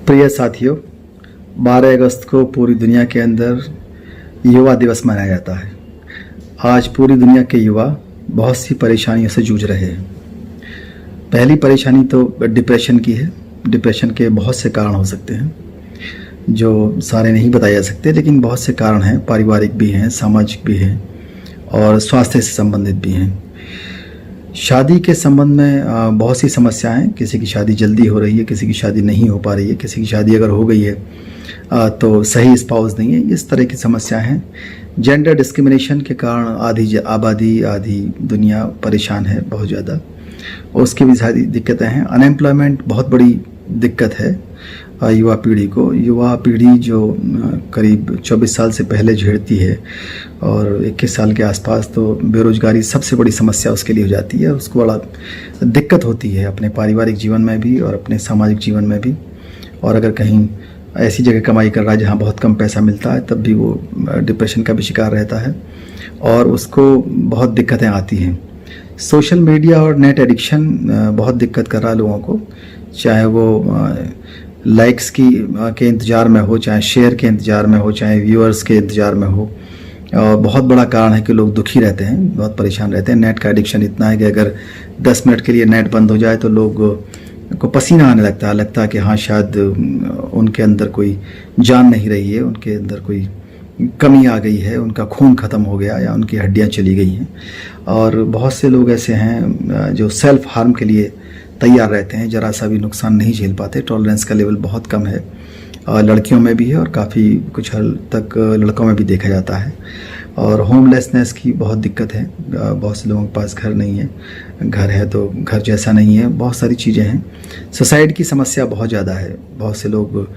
प्रिय साथियों, 12 अगस्त को पूरी दुनिया के अंदर युवा दिवस मनाया जाता है। आज पूरी दुनिया के युवा बहुत सी परेशानियों से जूझ रहे हैं। पहली परेशानी तो डिप्रेशन की है। डिप्रेशन के बहुत से कारण हो सकते हैं जो सारे नहीं बताए जा सकते, लेकिन बहुत से कारण हैं, पारिवारिक भी हैं, सामाजिक भी हैं और स्वास्थ्य से संबंधित भी हैं। शादी के संबंध में बहुत सी समस्याएं हैं। किसी की शादी जल्दी हो रही है, किसी की शादी नहीं हो पा रही है, किसी की शादी अगर हो गई है तो सही स्पाउस नहीं है। इस तरह की समस्याएं हैं। जेंडर डिस्क्रिमिनेशन के कारण आधी दुनिया परेशान है बहुत ज़्यादा, उसकी भी सारी दिक्कतें हैं। अनएम्प्लॉयमेंट बहुत बड़ी दिक्कत है युवा पीढ़ी को। युवा पीढ़ी जो करीब 24 साल से पहले झेड़ती है और 21 साल के आसपास, तो बेरोजगारी सबसे बड़ी समस्या उसके लिए हो जाती है। उसको बड़ा दिक्कत होती है अपने पारिवारिक जीवन में भी और अपने सामाजिक जीवन में भी। और अगर कहीं ऐसी जगह कमाई कर रहा है जहाँ बहुत कम पैसा मिलता है, तब भी वो डिप्रेशन का भी शिकार रहता है और उसको बहुत दिक्कतें आती हैं। सोशल मीडिया और नेट एडिक्शन बहुत दिक्कत कर रहा है लोगों को, चाहे वो लाइक्स के इंतज़ार में हो, चाहे शेयर के इंतज़ार में हो, चाहे व्यूअर्स के इंतज़ार में हो। और बहुत बड़ा कारण है कि लोग दुखी रहते हैं, बहुत परेशान रहते हैं। नेट का एडिक्शन इतना है कि अगर 10 मिनट के लिए नेट बंद हो जाए तो लोग को पसीना आने लगता है कि हाँ, शायद उनके अंदर कोई जान नहीं रही है, उनके अंदर कोई कमी आ गई है, उनका खून ख़त्म हो गया या उनकी हड्डियाँ चली गई हैं। और बहुत से लोग ऐसे हैं जो सेल्फ हार्म के लिए तैयार रहते हैं, ज़रा सा भी नुकसान नहीं झेल पाते। टॉलरेंस का लेवल बहुत कम है, लड़कियों में भी है और काफ़ी कुछ हद तक लड़कों में भी देखा जाता है। और होमलेसनेस की बहुत दिक्कत है। बहुत से लोगों के पास घर नहीं है, घर है तो घर जैसा नहीं है, बहुत सारी चीज़ें हैं। सुसाइड की समस्या बहुत ज़्यादा है। बहुत से लोग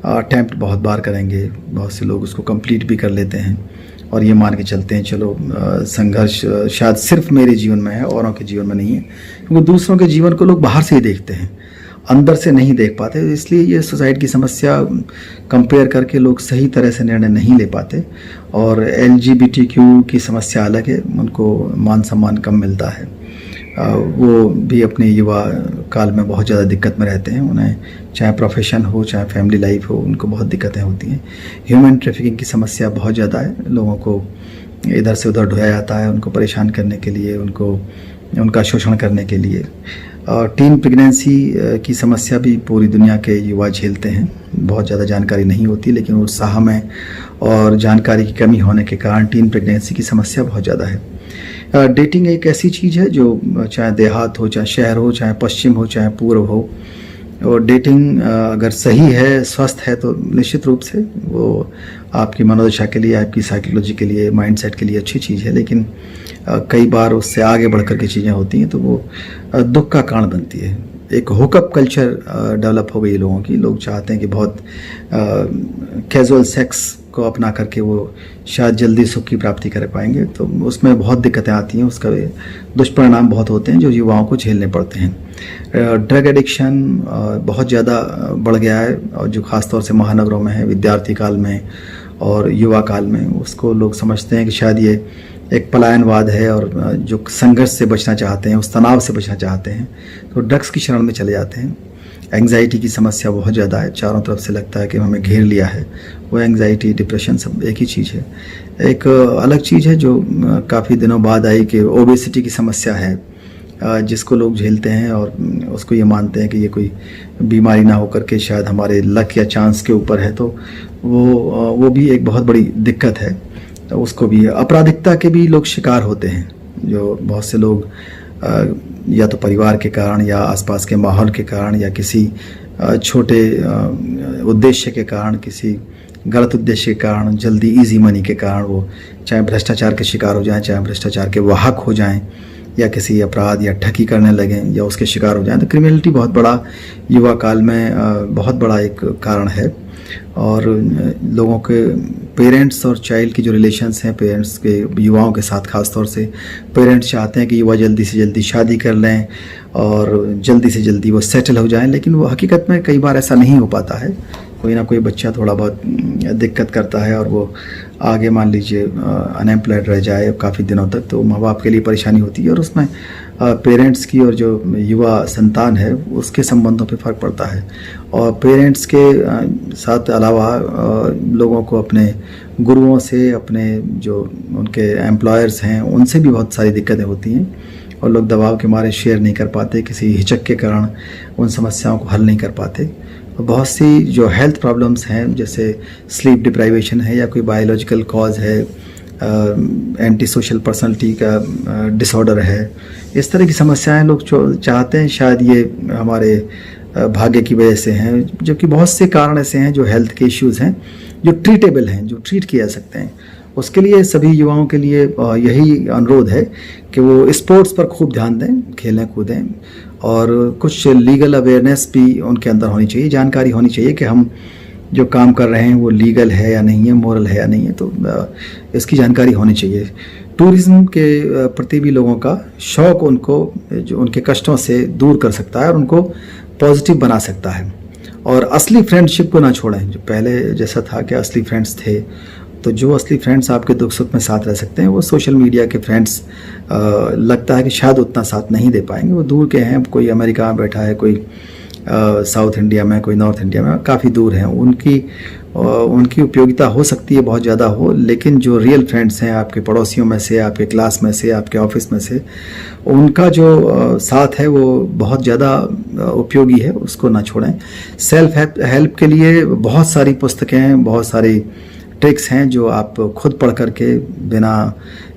अटैम्प्ट बहुत बार करेंगे, बहुत से लोग उसको कंप्लीट भी कर लेते हैं और ये मान के चलते हैं चलो संघर्ष शायद सिर्फ मेरे जीवन में है, औरों के जीवन में नहीं है। क्योंकि दूसरों के जीवन को लोग बाहर से ही देखते हैं, अंदर से नहीं देख पाते। इसलिए ये सुसाइड की समस्या कंपेयर करके लोग सही तरह से निर्णय नहीं ले पाते। और LGBTQ की समस्या अलग है, उनको मान सम्मान कम मिलता है। वो भी अपने युवा काल में बहुत ज़्यादा दिक्कत में रहते हैं। उन्हें चाहे प्रोफेशन हो, चाहे फैमिली लाइफ हो, उनको बहुत दिक्कतें होती हैं। ह्यूमन ट्रैफिकिंग की समस्या बहुत ज़्यादा है। लोगों को इधर से उधर ढोया जाता है, उनको परेशान करने के लिए, उनका शोषण करने के लिए। और टीन प्रेगनेंसी की समस्या भी पूरी दुनिया के युवा झेलते हैं। बहुत ज़्यादा जानकारी नहीं होती, लेकिन उत्साह में और जानकारी की कमी होने के कारण टीन प्रेगनेंसी की समस्या बहुत ज़्यादा है। डेटिंग एक ऐसी चीज़ है जो चाहे देहात हो, चाहे शहर हो, चाहे पश्चिम हो, चाहे पूर्व हो, और डेटिंग अगर सही है, स्वस्थ है, तो निश्चित रूप से वो आपकी मनोदशा के लिए, आपकी साइकोलॉजी के लिए, माइंडसेट के लिए अच्छी चीज़ है। लेकिन कई बार उससे आगे बढ़ कर के चीज़ें होती हैं तो वो दुख का कारण बनती है। एक हुकअप कल्चर डेवलप हो गई लोगों की। लोग चाहते हैं कि बहुत कैजुअल सेक्स को अपना करके वो शायद जल्दी सुख की प्राप्ति कर पाएंगे, तो उसमें बहुत दिक्कतें आती हैं। उसका दुष्परिणाम बहुत होते हैं जो युवाओं को झेलने पड़ते हैं। ड्रग एडिक्शन बहुत ज़्यादा बढ़ गया है, और जो ख़ासतौर से महानगरों में है, विद्यार्थी काल में और युवा काल में। उसको लोग समझते हैं कि शायद ये एक पलायनवाद है, और जो संघर्ष से बचना चाहते हैं, उस तनाव से बचना चाहते हैं, तो ड्रग्स की शरण में चले जाते हैं। एंग्जाइटी की समस्या बहुत ज़्यादा है। चारों तरफ से लगता है कि हमें घेर लिया है। वो एंग्जाइटी, डिप्रेशन सब एक ही चीज़ है। एक अलग चीज़ है जो काफ़ी दिनों बाद आई कि ओबेसिटी की समस्या है, जिसको लोग झेलते हैं और उसको ये मानते हैं कि ये कोई बीमारी ना होकर के शायद हमारे लक या चांस के ऊपर है। तो वो भी एक बहुत बड़ी दिक्कत है। तो उसको भी आपराधिकता के भी लोग शिकार होते हैं, जो बहुत से लोग या तो परिवार के कारण या आसपास के माहौल के कारण या किसी छोटे उद्देश्य के कारण, किसी गलत उद्देश्य के कारण, जल्दी इजी मनी के कारण वो चाहे भ्रष्टाचार के शिकार हो जाएं, चाहे भ्रष्टाचार के वाहक हो जाएं, या किसी अपराध या ठगी करने लगें या उसके शिकार हो जाएं। तो क्रिमिनलिटी बहुत बड़ा युवा काल में बहुत बड़ा एक कारण है। और लोगों के पेरेंट्स और चाइल्ड की जो रिलेशंस हैं, पेरेंट्स के युवाओं के साथ खास तौर से, पेरेंट्स चाहते हैं कि युवा जल्दी से जल्दी शादी कर लें और जल्दी से जल्दी वो सेटल हो जाएं, लेकिन वो हकीकत में कई बार ऐसा नहीं हो पाता है। कोई ना कोई बच्चा थोड़ा बहुत दिक्कत करता है और वो आगे मान लीजिए अनएम्प्लॉयड रह जाए काफ़ी दिनों तक, तो माँ बाप के लिए परेशानी होती है और उसमें पेरेंट्स की और जो युवा संतान है उसके संबंधों पे फ़र्क पड़ता है। और पेरेंट्स के साथ अलावा लोगों को अपने गुरुओं से, अपने जो उनके एम्प्लॉयर्स हैं उनसे भी बहुत सारी दिक्कतें होती हैं और लोग दबाव के मारे शेयर नहीं कर पाते, किसी हिचक के कारण उन समस्याओं को हल नहीं कर पाते। बहुत सी जो हेल्थ प्रॉब्लम्स हैं जैसे स्लीप डिप्राइवेशन है या कोई बायोलॉजिकल कॉज है, एंटी सोशल पर्सनैलिटी का डिसऑर्डर है, इस तरह की समस्याएं लोग चाहते हैं शायद ये हमारे भाग्य की वजह से हैं, जबकि बहुत से कारण ऐसे हैं जो हेल्थ के इश्यूज़ हैं जो ट्रीटेबल हैं, जो ट्रीट किए जा सकते हैं। उसके लिए सभी युवाओं के लिए यही अनुरोध है कि वो स्पोर्ट्स पर खूब ध्यान दें, खेलें कूदें और कुछ लीगल अवेयरनेस भी उनके अंदर होनी चाहिए, जानकारी होनी चाहिए कि हम जो काम कर रहे हैं वो लीगल है या नहीं है, मोरल है या नहीं है, तो इसकी जानकारी होनी चाहिए। टूरिज़्म के प्रति भी लोगों का शौक़ उनको जो उनके कष्टों से दूर कर सकता है और उनको पॉजिटिव बना सकता है। और असली फ्रेंडशिप को ना छोड़ें, जो पहले जैसा था कि असली फ्रेंड्स थे, तो जो असली फ्रेंड्स आपके दुख सुख में साथ रह सकते हैं वो सोशल मीडिया के फ्रेंड्स लगता है कि शायद उतना साथ नहीं दे पाएंगे। वो दूर के हैं, कोई अमेरिका में बैठा है, कोई साउथ इंडिया में, कोई नॉर्थ इंडिया में, काफ़ी दूर हैं। उनकी उपयोगिता हो सकती है बहुत ज़्यादा हो, लेकिन जो रियल फ्रेंड्स हैं आपके पड़ोसियों में से, आपके क्लास में से, आपके ऑफिस में से, उनका जो साथ है वो बहुत ज़्यादा उपयोगी है, उसको ना छोड़ें। सेल्फ हेल्प के लिए बहुत सारी पुस्तकें, बहुत सारी ट्रिक्स हैं जो आप खुद पढ़ करके बिना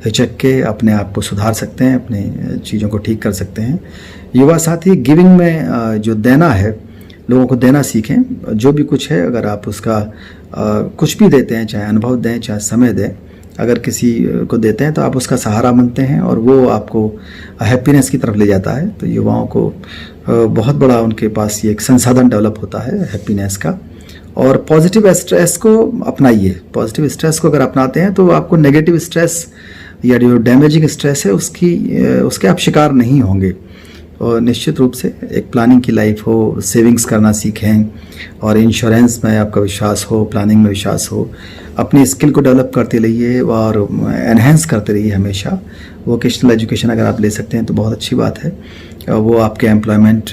हिचक के अपने आप को सुधार सकते हैं, अपनी चीज़ों को ठीक कर सकते हैं। युवा साथी गिविंग में जो देना है, लोगों को देना सीखें। जो भी कुछ है अगर आप उसका कुछ भी देते हैं, चाहे अनुभव दें, चाहे समय दें, अगर किसी को देते हैं तो आप उसका सहारा बनते हैं और वो आपको हैप्पीनेस की तरफ ले जाता है। तो युवाओं को बहुत बड़ा उनके पास ये एक संसाधन डेवलप होता है हैप्पीनेस का। और पॉजिटिव स्ट्रेस को अपनाइए। पॉजिटिव स्ट्रेस को अगर अपनाते हैं तो आपको नेगेटिव स्ट्रेस या जो डैमेजिंग स्ट्रेस है उसके आप शिकार नहीं होंगे। और निश्चित रूप से एक प्लानिंग की लाइफ हो, सेविंग्स करना सीखें और इंश्योरेंस में आपका विश्वास हो, प्लानिंग में विश्वास हो। अपनी स्किल को डेवलप करते रहिए और एनहेंस करते रहिए हमेशा। वोकेशनल एजुकेशन अगर आप ले सकते हैं तो बहुत अच्छी बात है, वो आपके एम्प्लॉयमेंट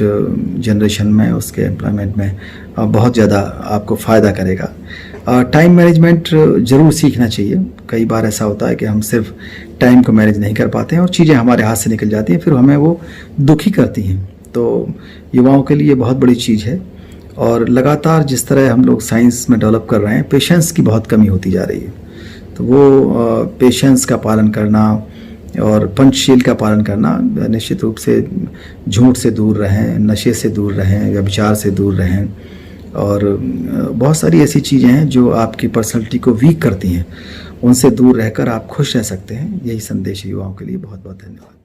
जनरेशन में, उसके एम्प्लॉयमेंट में बहुत ज़्यादा आपको फ़ायदा करेगा। टाइम मैनेजमेंट ज़रूर सीखना चाहिए। कई बार ऐसा होता है कि हम सिर्फ टाइम को मैनेज नहीं कर पाते हैं और चीज़ें हमारे हाथ से निकल जाती हैं, फिर हमें वो दुखी करती हैं। तो युवाओं के लिए बहुत बड़ी चीज़ है। और लगातार जिस तरह हम लोग साइंस में डेवलप कर रहे हैं, पेशेंस की बहुत कमी होती जा रही है। तो वो पेशेंस का पालन करना और पंचशील का पालन करना, निश्चित रूप से झूठ से दूर रहें, नशे से दूर रहें, व्यभिचार से दूर रहें और बहुत सारी ऐसी चीज़ें हैं जो आपकी पर्सनैलिटी को वीक करती हैं, उनसे दूर रहकर आप खुश रह सकते हैं। यही संदेश युवाओं के लिए। बहुत बहुत धन्यवाद।